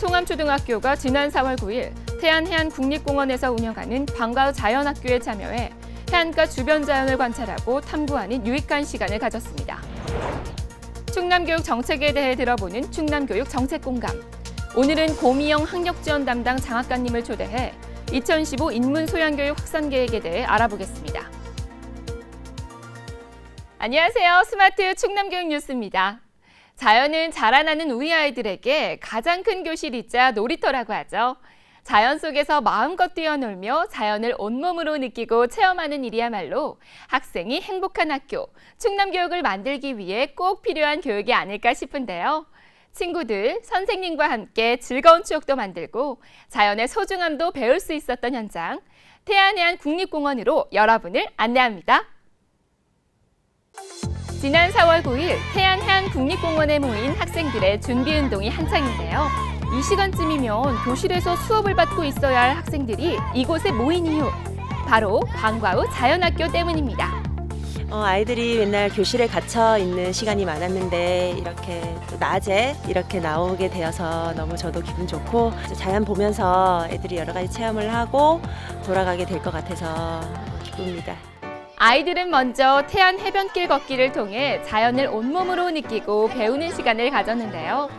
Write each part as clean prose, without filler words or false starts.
송암초등학교가 지난 4월 9일 태안해안국립공원에서 운영하는 방과후 자연학교에 참여해 해안가 주변 자연을 관찰하고 탐구하는 유익한 시간을 가졌습니다. 충남교육 정책에 대해 들어보는 충남교육 정책공감. 오늘은 고미영 학력지원 담당 장학관님을 초대해 2015 인문소양교육 확산 계획에 대해 알아보겠습니다. 안녕하세요. 스마트 충남교육 뉴스입니다. 자연은 자라나는 우리 아이들에게 가장 큰 교실이자 놀이터라고 하죠. 자연 속에서 마음껏 뛰어놀며 자연을 온몸으로 느끼고 체험하는 일이야말로 학생이 행복한 학교, 충남교육을 만들기 위해 꼭 필요한 교육이 아닐까 싶은데요. 친구들, 선생님과 함께 즐거운 추억도 만들고 자연의 소중함도 배울 수 있었던 현장, 태안해안국립공원으로 여러분을 안내합니다. 지난 4월 9일 태안해안국립공원에 모인 학생들의 준비운동이 한창인데요. 이 시간쯤이면 교실에서 수업을 받고 있어야 할 학생들이 이곳에 모인 이유, 바로 방과후 자연학교 때문입니다. 아이들이 맨날 교실에 갇혀 있는 시간이 많았는데 이렇게 또 낮에 이렇게 나오게 되어서 너무 저도 기분 좋고 자연 보면서 애들이 여러 가지 체험을 하고 돌아가게 될 것 같아서 기쁩니다. 아이들은 먼저 태안 해변길 걷기를 통해 자연을 온몸으로 느끼고 배우는 시간을 가졌는데요.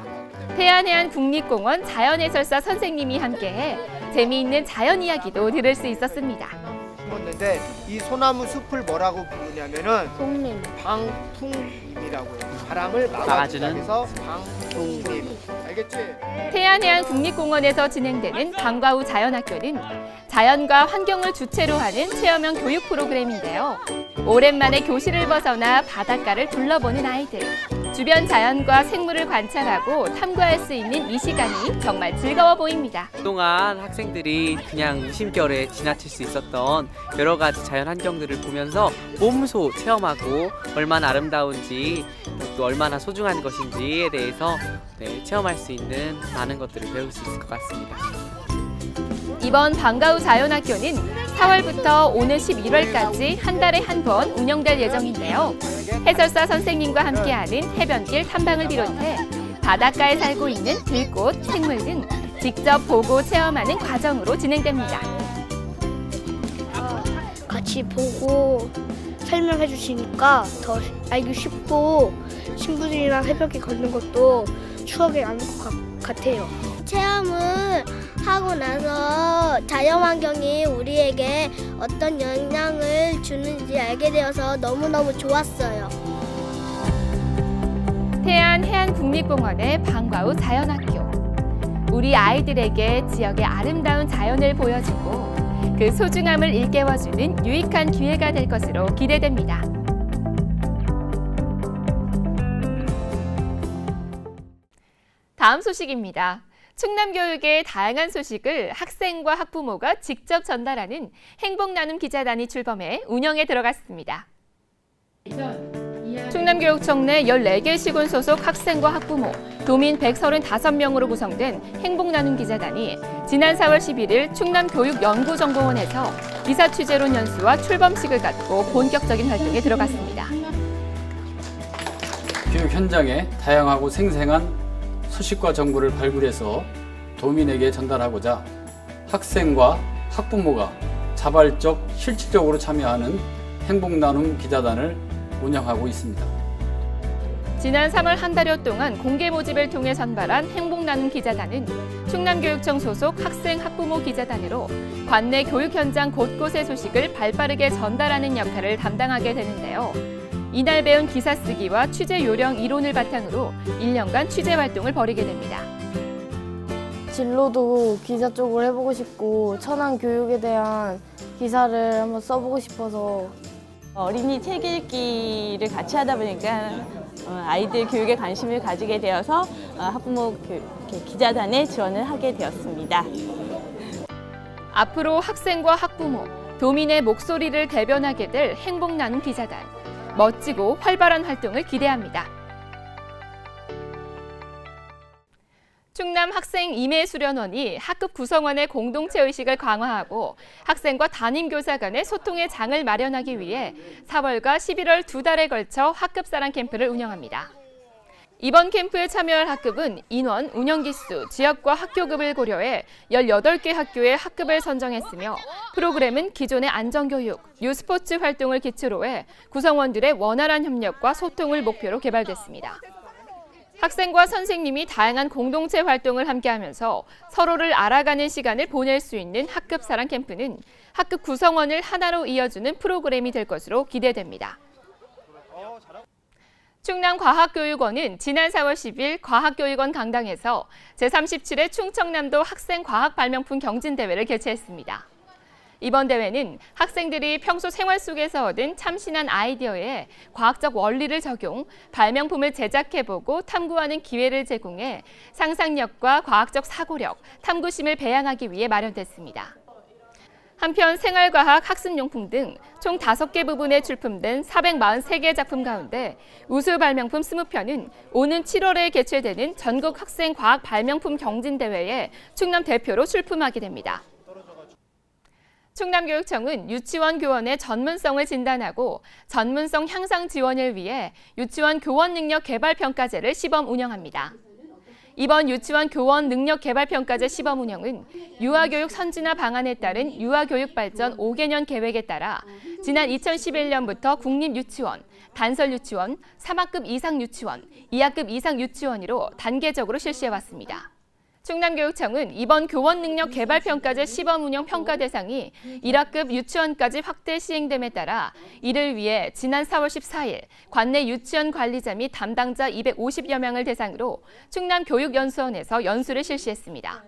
태안해안국립공원 자연해설사 선생님이 함께해 재미있는 자연 이야기도 들을 수 있었습니다. 했는데 이 소나무 숲을 뭐라고 부르냐면은 송림. 방풍림이라고 해요. 바람을 막아주는 해서 방풍림. 알겠지? 태안해안국립공원에서 진행되는 방과후 자연학교는 자연과 환경을 주체로 하는 체험형 교육 프로그램인데요. 오랜만에 교실을 벗어나 바닷가를 둘러보는 아이들. 주변 자연과 생물을 관찰하고 탐구할 수 있는 이 시간이 정말 즐거워 보입니다. 그동안 학생들이 그냥 무심결에 지나칠 수 있었던 여러 가지 자연 환경들을 보면서 몸소 체험하고 얼마나 아름다운지 또 얼마나 소중한 것인지에 대해서 체험할 수 있는 많은 것들을 배울 수 있을 것 같습니다. 이번 방과후 자연학교는 4월부터 오는 11월까지 한 달에 한 번 운영될 예정인데요. 해설사 선생님과 함께하는 해변길 탐방을 비롯해 바닷가에 살고 있는 들꽃, 생물 등 직접 보고 체험하는 과정으로 진행됩니다. 같이 보고 설명해 주시니까 더 알기 쉽고 친구들이랑 해변길 걷는 것도 추억에 남을 것 같아요. 체험을 하고 나서 자연환경이 우리에게 어떤 영향을 주는지 알게 되어서 너무너무 좋았어요. 태안해안국립공원의 방과후 자연학교. 우리 아이들에게 지역의 아름다운 자연을 보여주고 그 소중함을 일깨워주는 유익한 기회가 될 것으로 기대됩니다. 다음 소식입니다. 충남교육의 다양한 소식을 학생과 학부모가 직접 전달하는 행복나눔 기자단이 출범해 운영에 들어갔습니다. 충남교육청 내 14개 시군 소속 학생과 학부모, 도민 135명으로 구성된 행복나눔 기자단이 지난 4월 11일 충남교육연구정보원에서 기사 취재론 연수와 출범식을 갖고 본격적인 활동에 들어갔습니다. 교육 현장에 다양하고 생생한 소식과 정보를 발굴해서 도민에게 전달하고자 학생과 학부모가 자발적, 실질적으로 참여하는 행복나눔 기자단을 운영하고 있습니다. 지난 3월 한 달여 동안 공개 모집을 통해 선발한 행복나눔 기자단은 충남교육청 소속 학생, 학부모 기자단으로 관내 교육 현장 곳곳의 소식을 발빠르게 전달하는 역할을 담당하게 되는데요. 이날 배운 기사 쓰기와 취재 요령 이론을 바탕으로 1년간 취재 활동을 벌이게 됩니다. 진로도 기자 쪽으로 해보고 싶고 천안 교육에 대한 기사를 한번 써보고 싶어서 어린이 책 읽기를 같이 하다 보니까 아이들 교육에 관심을 가지게 되어서 학부모 기자단에 지원을 하게 되었습니다. 앞으로 학생과 학부모, 도민의 목소리를 대변하게 될 행복나눔 기자단. 멋지고 활발한 활동을 기대합니다. 충남 학생 임해 수련원이 학급 구성원의 공동체 의식을 강화하고 학생과 담임교사 간의 소통의 장을 마련하기 위해 4월과 11월 2달에 걸쳐 학급 사랑 캠프를 운영합니다. 이번 캠프에 참여할 학급은 인원, 운영기수, 지역과 학교급을 고려해 18개 학교의 학급을 선정했으며 프로그램은 기존의 안전교육, 유스포츠 활동을 기초로 해 구성원들의 원활한 협력과 소통을 목표로 개발됐습니다. 학생과 선생님이 다양한 공동체 활동을 함께하면서 서로를 알아가는 시간을 보낼 수 있는 학급 사랑 캠프는 학급 구성원을 하나로 이어주는 프로그램이 될 것으로 기대됩니다. 충남과학교육원은 지난 4월 10일 과학교육원 강당에서 제37회 충청남도 학생과학발명품 경진대회를 개최했습니다. 이번 대회는 학생들이 평소 생활 속에서 얻은 참신한 아이디어에 과학적 원리를 적용, 발명품을 제작해보고 탐구하는 기회를 제공해 상상력과 과학적 사고력, 탐구심을 배양하기 위해 마련됐습니다. 한편 생활과학, 학습용품 등 총 5개 부분에 출품된 443개 작품 가운데 우수 발명품 20편은 오는 7월에 개최되는 전국 학생 과학 발명품 경진대회에 충남 대표로 출품하게 됩니다. 충남교육청은 유치원 교원의 전문성을 진단하고 전문성 향상 지원을 위해 유치원 교원 능력 개발 평가제를 시범 운영합니다. 이번 유치원 교원 능력 개발 평가제 시범 운영은 유아교육 선진화 방안에 따른 유아교육 발전 5개년 계획에 따라 지난 2011년부터 국립유치원, 단설유치원, 3학급 이상 유치원, 2학급 이상 유치원으로 단계적으로 실시해왔습니다. 충남교육청은 이번 교원 능력 개발 평가제 시범 운영 평가 대상이 1학급 유치원까지 확대 시행됨에 따라 이를 위해 지난 4월 14일 관내 유치원 관리자 및 담당자 250여 명을 대상으로 충남교육연수원에서 연수를 실시했습니다.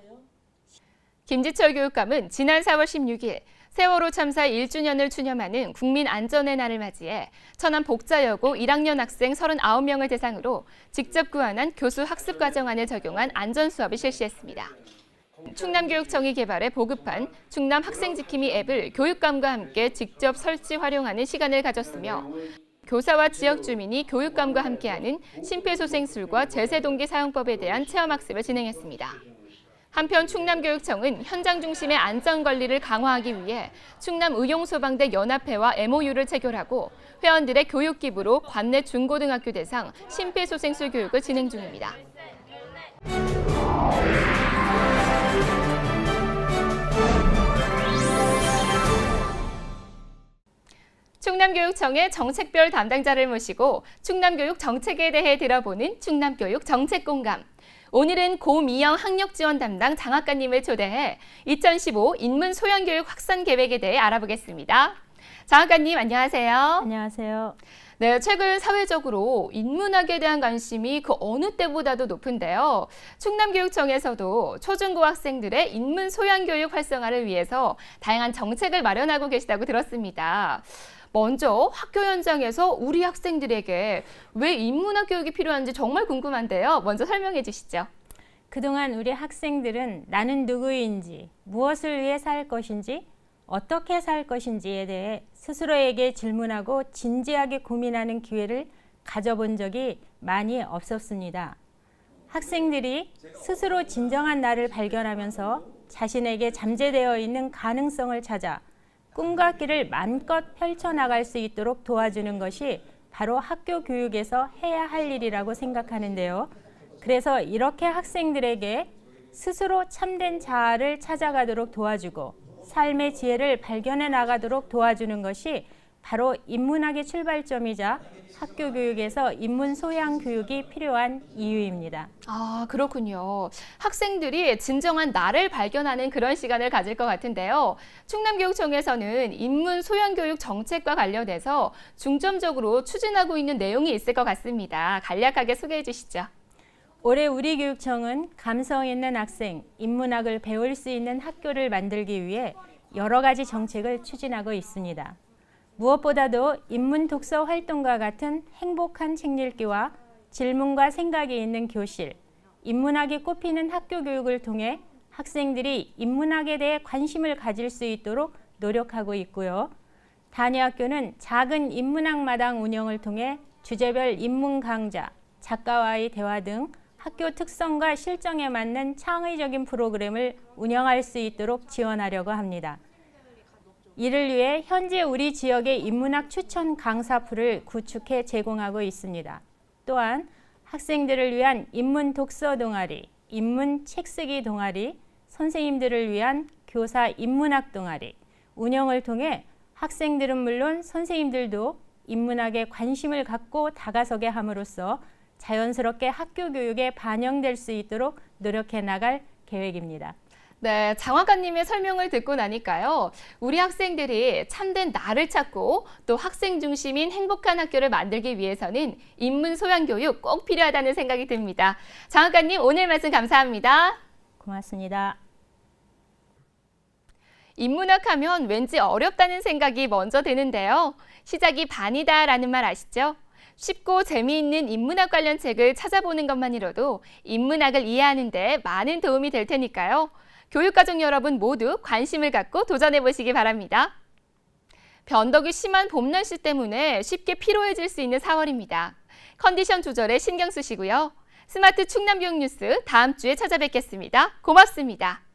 김지철 교육감은 지난 4월 16일 세월호 참사 1주년을 추념하는 국민안전의 날을 맞이해 천안 복자여고 1학년 학생 39명을 대상으로 직접 구안한 교수 학습과정안을 적용한 안전수업을 실시했습니다. 충남교육청이 개발해 보급한 충남 학생지킴이 앱을 교육감과 함께 직접 설치 활용하는 시간을 가졌으며 교사와 지역 주민이 교육감과 함께하는 심폐소생술과 제세동기 사용법에 대한 체험학습을 진행했습니다. 한편 충남교육청은 현장 중심의 안전관리를 강화하기 위해 충남의용소방대 연합회와 MOU를 체결하고 회원들의 교육 기부로 관내 중고등학교 대상 심폐소생술 교육을 진행 중입니다. 충남교육청의 정책별 담당자를 모시고 충남교육 정책에 대해 들어보는 충남교육 정책공감. 오늘은 고미영 학력지원 담당 장학관님을 초대해 2015 인문소양교육 확산 계획에 대해 알아보겠습니다. 장학관님 안녕하세요. 안녕하세요. 네, 최근 사회적으로 인문학에 대한 관심이 그 어느 때보다도 높은데요. 충남교육청에서도 초중고 학생들의 인문소양교육 활성화를 위해서 다양한 정책을 마련하고 계시다고 들었습니다. 먼저 학교 현장에서 우리 학생들에게 왜 인문학 교육이 필요한지 정말 궁금한데요. 먼저 설명해 주시죠. 그동안 우리 학생들은 나는 누구인지, 무엇을 위해 살 것인지, 어떻게 살 것인지에 대해 스스로에게 질문하고 진지하게 고민하는 기회를 가져본 적이 많이 없었습니다. 학생들이 스스로 진정한 나를 발견하면서 자신에게 잠재되어 있는 가능성을 찾아 꿈과 길을 마음껏 펼쳐나갈 수 있도록 도와주는 것이 바로 학교 교육에서 해야 할 일이라고 생각하는데요. 그래서 이렇게 학생들에게 스스로 참된 자아를 찾아가도록 도와주고 삶의 지혜를 발견해 나가도록 도와주는 것이 바로 인문학의 출발점이자 학교 교육에서 인문 소양 교육이 필요한 이유입니다. 아, 그렇군요. 학생들이 진정한 나를 발견하는 그런 시간을 가질 것 같은데요. 충남교육청에서는 인문 소양 교육 정책과 관련해서 중점적으로 추진하고 있는 내용이 있을 것 같습니다. 간략하게 소개해 주시죠. 올해 우리 교육청은 감성 있는 학생, 인문학을 배울 수 있는 학교를 만들기 위해 여러 가지 정책을 추진하고 있습니다. 무엇보다도 인문 독서 활동과 같은 행복한 책 읽기와 질문과 생각이 있는 교실, 인문학이 꼽히는 학교 교육을 통해 학생들이 인문학에 대해 관심을 가질 수 있도록 노력하고 있고요. 단위학교는 작은 인문학 마당 운영을 통해 주제별 인문 강좌, 작가와의 대화 등 학교 특성과 실정에 맞는 창의적인 프로그램을 운영할 수 있도록 지원하려고 합니다. 이를 위해 현재 우리 지역의 인문학 추천 강사풀을 구축해 제공하고 있습니다. 또한 학생들을 위한 인문 독서 동아리, 인문 책쓰기 동아리, 선생님들을 위한 교사 인문학 동아리 운영을 통해 학생들은 물론 선생님들도 인문학에 관심을 갖고 다가서게 함으로써 자연스럽게 학교 교육에 반영될 수 있도록 노력해 나갈 계획입니다. 네, 장학관님의 설명을 듣고 나니까요. 우리 학생들이 참된 나를 찾고 또 학생 중심인 행복한 학교를 만들기 위해서는 인문 소양 교육 꼭 필요하다는 생각이 듭니다. 장학관님 오늘 말씀 감사합니다. 고맙습니다. 인문학 하면 왠지 어렵다는 생각이 먼저 드는데요. 시작이 반이다라는 말 아시죠? 쉽고 재미있는 인문학 관련 책을 찾아보는 것만으로도 인문학을 이해하는 데 많은 도움이 될 테니까요. 교육가족 여러분 모두 관심을 갖고 도전해 보시기 바랍니다. 변덕이 심한 봄 날씨 때문에 쉽게 피로해질 수 있는 4월입니다. 컨디션 조절에 신경 쓰시고요. 스마트 충남교육 뉴스 다음 주에 찾아뵙겠습니다. 고맙습니다.